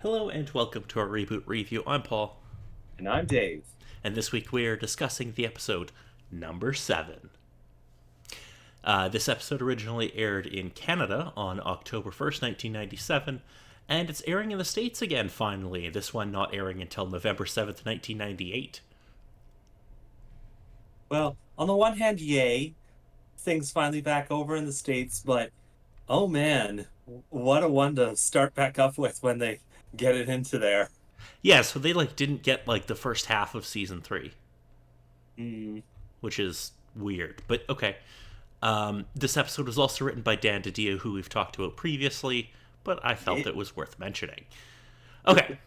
Hello and welcome to our Reboot review. I'm Paul, And I'm Dave. and this week we are discussing the episode number 7. This episode originally aired in Canada on October 1st, 1997, and it's airing in the States again finally, this one not airing until November 7th, 1998. Well, on the one hand, yay, things finally back over in the States, but oh man, what a one to start back up with when they get it into there. Yeah, so they didn't get the first half of season 3, Hmm. which is weird, but okay. This episode was also written by Dan DiDio, who we've talked about previously, but I felt Yeah. it was worth mentioning. Okay,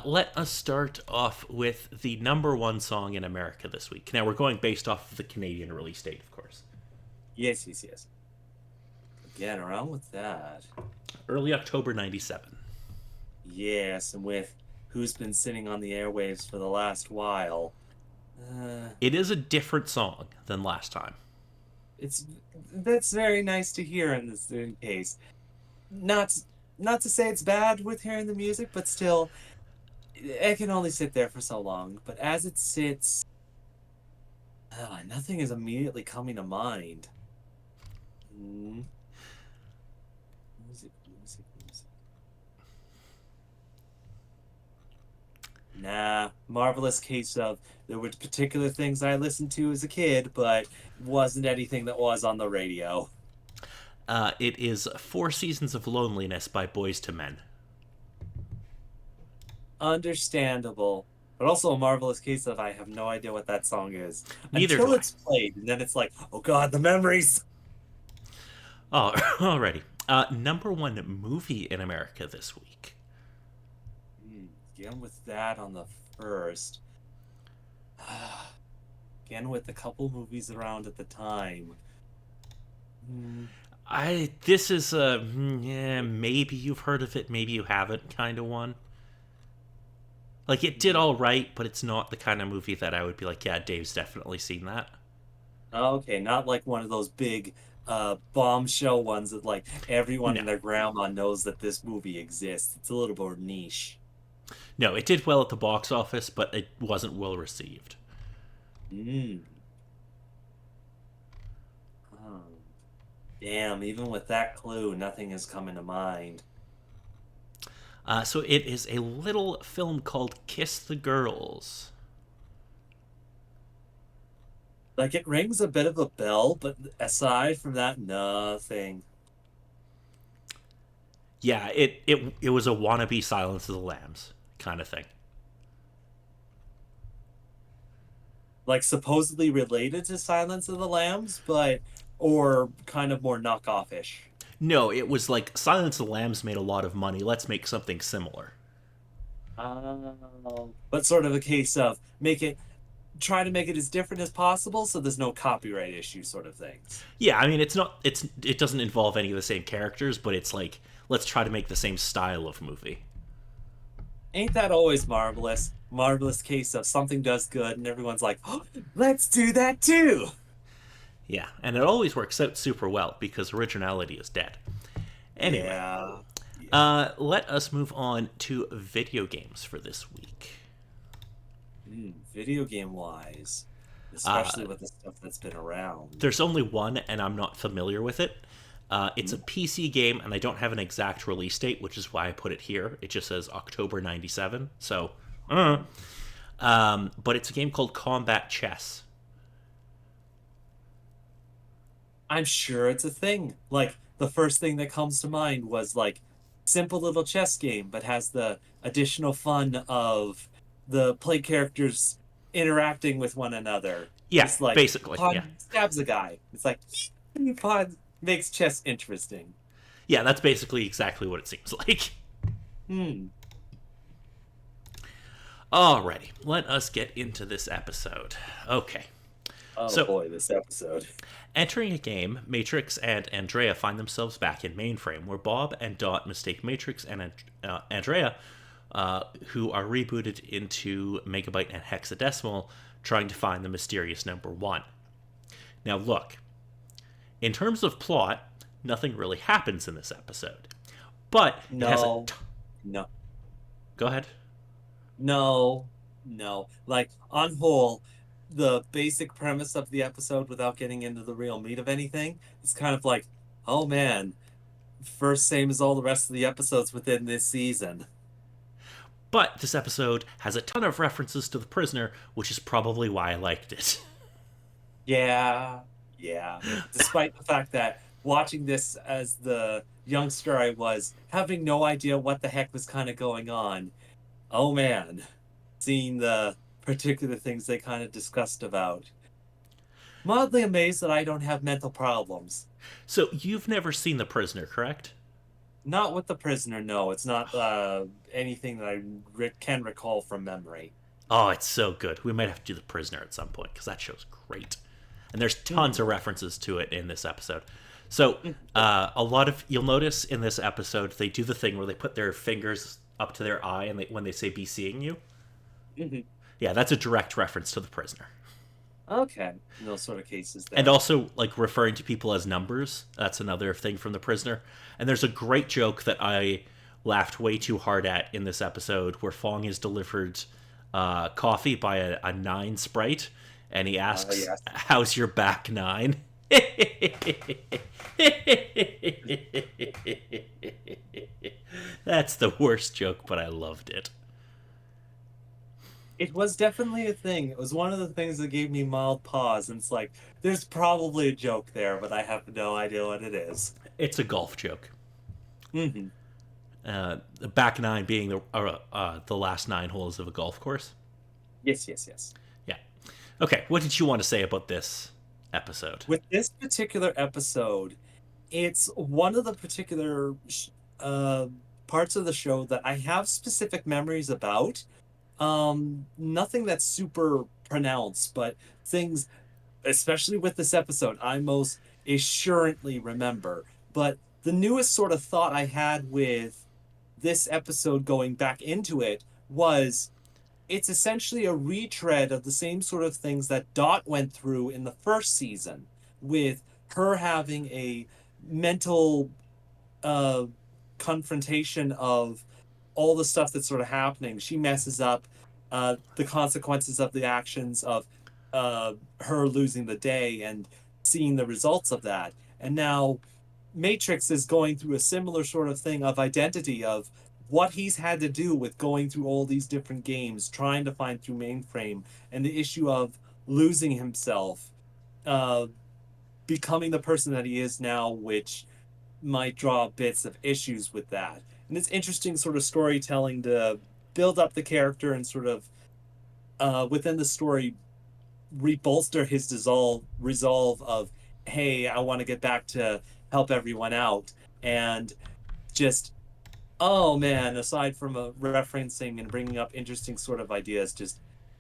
let us start off with the number one song in America this week. Now, we're going based off of the Canadian release date, of course. Yes, yes, yes. Again, around with that. Early October 97. Yes, and with who's been sitting on the airwaves for the last while. Uh, It is a different song than last time. it's that's very nice to hear in this case. Not not to say it's bad with hearing the music, but still it can only sit there for so long, but as it sits, nothing is immediately coming to mind. Mm, music, music, music. Nah, marvelous case of there were particular things I listened to as a kid, but wasn't anything that was on the radio. It is Four Seasons of Loneliness by Boys to Men. Understandable, but also a marvelous case of I have no idea what that song is Neither until do I. it's played, and then it's like, oh god, the memories. Oh, already. Number one movie in America this week. Again with that on the first. Again with a couple movies around at the time. Hmm, This is a yeah, maybe you've heard of it, maybe you haven't kind of one. It did all right, but it's not the kind of movie that I would be like, yeah, Dave's definitely seen that. Okay, not like one of those big bombshell ones that like everyone No, and their grandma knows that this movie exists. It's a little more niche. no, it did well at the box office, but it wasn't well received. Mm. Oh, damn, even with that clue, nothing is coming to mind. So it is a little film called Kiss the Girls. Like it rings a bit of a bell, but aside from that, nothing. Yeah, it was a wannabe Silence of the Lambs kind of thing. Like supposedly related to Silence of the Lambs, but or kind of more knockoff-ish. No, it was like Silence of the Lambs made a lot of money. Let's make something similar. But sort of a case of make it try to make it as different as possible so there's no copyright issue sort of things. Yeah, I mean it doesn't involve any of the same characters, but it's like let's try to make the same style of movie. Ain't that always marvelous? Marvelous case of something does good and everyone's like, oh, let's do that too. Yeah, and it always works out super well because originality is dead. Anyway, Yeah. Yeah. let us move on to video games for this week. Video game wise, Uh, especially with the stuff that's been around. there's only one, and I'm not familiar with it. It's a Hmm? PC game, and I don't have an exact release date, which is why I put it here. It just says October 97, so. But it's a game called Combat Chess. I'm sure it's a thing. Like the first thing that comes to mind was like simple little chess game, but has the additional fun of the play characters interacting with one another. Yeah, Just like basically, yeah. pawn stabs a guy. It's like pawn makes chess interesting. Yeah, that's basically exactly what it seems like. Hmm. Alrighty, let us get into this episode. Okay, Oh so boy, this episode. entering a game, Matrix and Andrea find themselves back in Mainframe, where Bob and Dot mistake Matrix and Andrea, who are rebooted into Megabyte and Hexadecimal, trying to find the mysterious number one. Now, look, in terms of plot, nothing really happens in this episode, but it has a No. No, Go ahead. no, no. Like, on whole, the basic premise of the episode, without getting into the real meat of anything, is kind of like, oh man, first same as all the rest of the episodes within this season. But this episode has a ton of references to The Prisoner, which is probably why I liked it. Yeah, yeah. Despite the fact that watching this as the youngster I was, having no idea what the heck was kind of going on, oh man, seeing the particular things they kind of discussed about. Mildly amazed that I don't have mental problems. So, you've never seen The Prisoner, correct? Not with the prisoner, no. It's not anything that I can recall from memory. Oh, it's so good. We might have to do The Prisoner at some point because that show's great. And there's tons of Hmm. references to it in this episode. So, a lot of you'll notice in this episode they do the thing where they put their fingers up to their eye and when they say "be seeing you," Hmm. yeah, that's a direct reference to The Prisoner. Okay, in those sort of cases And then. also like referring to people as numbers. That's another thing from The Prisoner. And there's a great joke that I laughed way too hard at in this episode where Fong is delivered coffee by a nine sprite, and he asks, Yes. "How's your back, nine?" That's the worst joke, but I loved it. It was definitely a thing. It was one of the things that gave me mild pause, and it's like, there's probably a joke there, but I have no idea what it is. It's a golf joke. Hmm. The back nine being the last nine holes of a golf course. Yes, yes, yes. Yeah. Okay. What did you want to say about this episode? With this particular episode, it's one of the particular uh, parts of the show that I have specific memories about. Nothing that's super pronounced, but things, especially with this episode, I most assuredly remember. But the newest sort of thought I had with this episode going back into it was it's essentially a retread of the same sort of things that Dot went through in the first season, with her having a mental uh, confrontation of all the stuff that's sort of happening. She messes up the consequences of the actions of her losing the day and seeing the results of that. And now Matrix is going through a similar sort of thing of identity of what he's had to do with going through all these different games, trying to find through mainframe, and the issue of losing himself, uh, becoming the person that he is now, which might draw bits of issues with that. And it's interesting sort of storytelling to build up the character and sort of within the story rebolster his resolve of, hey, I want to get back to help everyone out. And just, oh man, aside from referencing and bringing up interesting sort of ideas, just,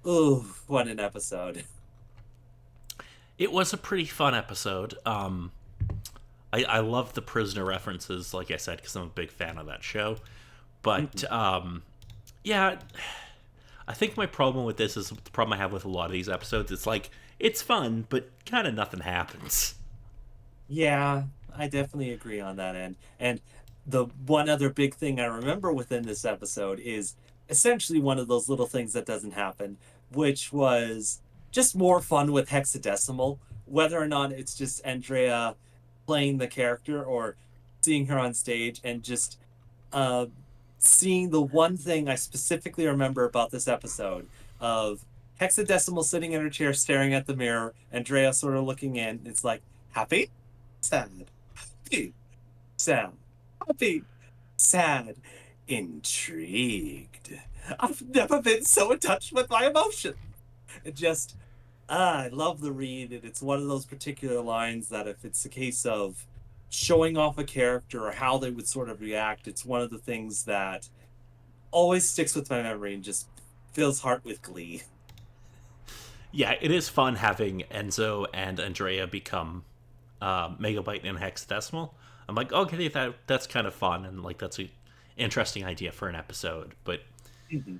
ooh, what an episode. It was a pretty fun episode. I love the prisoner references, like I said, because I'm a big fan of that show. But yeah, I think my problem with this is the problem I have with a lot of these episodes. It's like it's fun, but kind of nothing happens. Yeah, I definitely agree on that end. And the one other big thing I remember within this episode is essentially one of those little things that doesn't happen, which was just more fun with hexadecimal, whether or not it's just Andrea playing the character or seeing her on stage and just uh, seeing the one thing I specifically remember about this episode of hexadecimal sitting in her chair staring at the mirror, Andrea sort of looking in. It's like, happy? Sad, happy, sad, happy, sad, intrigued. I've never been so in touch with my emotions. It just, I love the read, and it's one of those particular lines that if it's a case of showing off a character or how they would sort of react, it's one of the things that always sticks with my memory and just fills heart with glee. Yeah, it is fun having Enzo and Andrea become megabyte and hexadecimal. I'm like, okay, that's kind of fun, and like that's a interesting idea for an episode. But Mhm.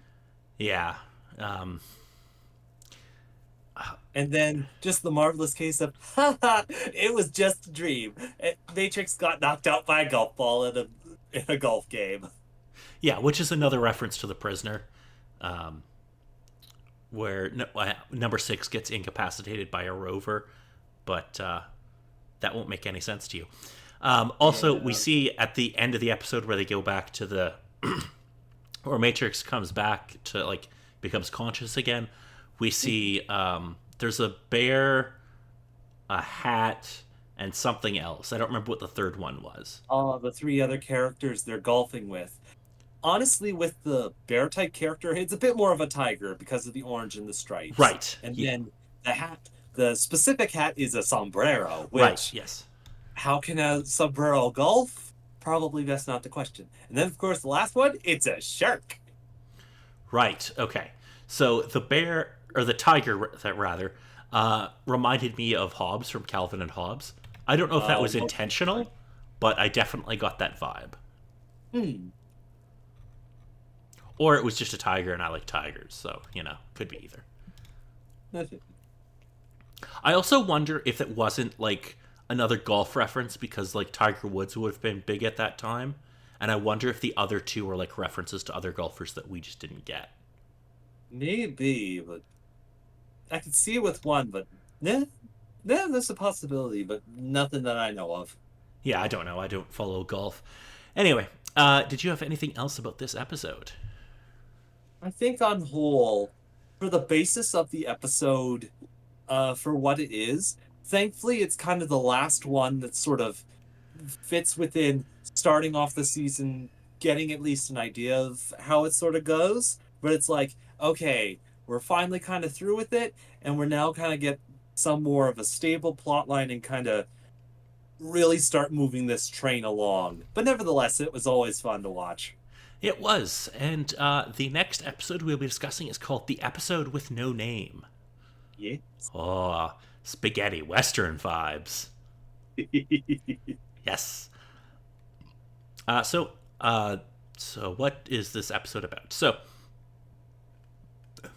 yeah, um, And then just the marvelous case of, haha, it was just a dream. Matrix got knocked out by a golf ball in a golf game. Yeah, which is another reference to The Prisoner, um, where number 6 gets incapacitated by a rover, but that won't make any sense to you. Also, we Yeah. see at the end of the episode where they go back to or Matrix comes back to like becomes conscious again. We see there's a bear, a hat, and something else. I don't remember what the third one was. The three other characters they're golfing with. Honestly, with the bear type character, it's a bit more of a tiger because of the orange and the stripes. Right. And Yeah. then the hat, the specific hat is a sombrero, Right. which Yes. how can a sombrero golf? Probably that's not the question. And then, of course, the last one, it's a shark. Right. Okay. So the bear or the tiger, that rather, reminded me of Hobbs from Calvin and Hobbes. I don't know if that was Most definitely. intentional, but I definitely got that vibe. Hmm. Or it was just a tiger and I like tigers, so, could be either. I also wonder if it wasn't like another golf reference because like Tiger Woods would have been big at that time. And I wonder if the other two were like references to other golfers that we just didn't get. Maybe, but I could see it with one, but nah, nah, there's a possibility, but nothing that I know of. Yeah, I don't know. I don't follow golf. Anyway, did you have anything else about this episode? I think on whole, for the basis of the episode, for what it is, thankfully it's kind of the last one that sort of fits within starting off the season, getting at least an idea of how it sort of goes. But it's like, okay, we're finally kind of through with it, and we're now kind of get some more of a stable plot line and kind of really start moving this train along. But nevertheless, it was always fun to watch. It was. And the next episode we'll be discussing is called The Episode with No Name. Yeah. Oh, spaghetti western vibes. Yes. Uh, so, uh, so what is this episode about? So,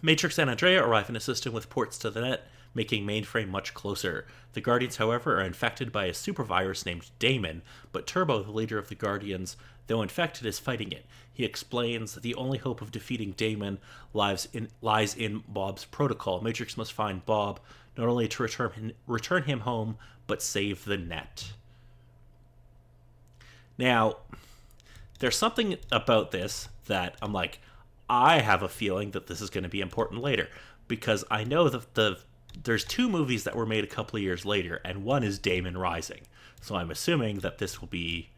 Matrix and Andrea arrive in a system with ports to the net, making mainframe much closer. The Guardians, however, are infected by a supervirus named Damon, but Turbo, the leader of the Guardians, though infected, is fighting it. He explains that the only hope of defeating Damon lies in Bob's protocol. Matrix must find Bob, not only to return him home, but save the net. Now, there's something about this that I'm like, I have a feeling that this is going to be important later because I know that there's two movies that were made a couple of years later, and one is Damon Rising. So I'm assuming that this will be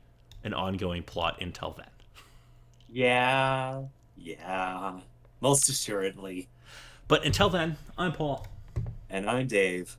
an ongoing plot until then. Yeah. Yeah. Most assuredly. But until then, I'm Paul. And I'm Dave.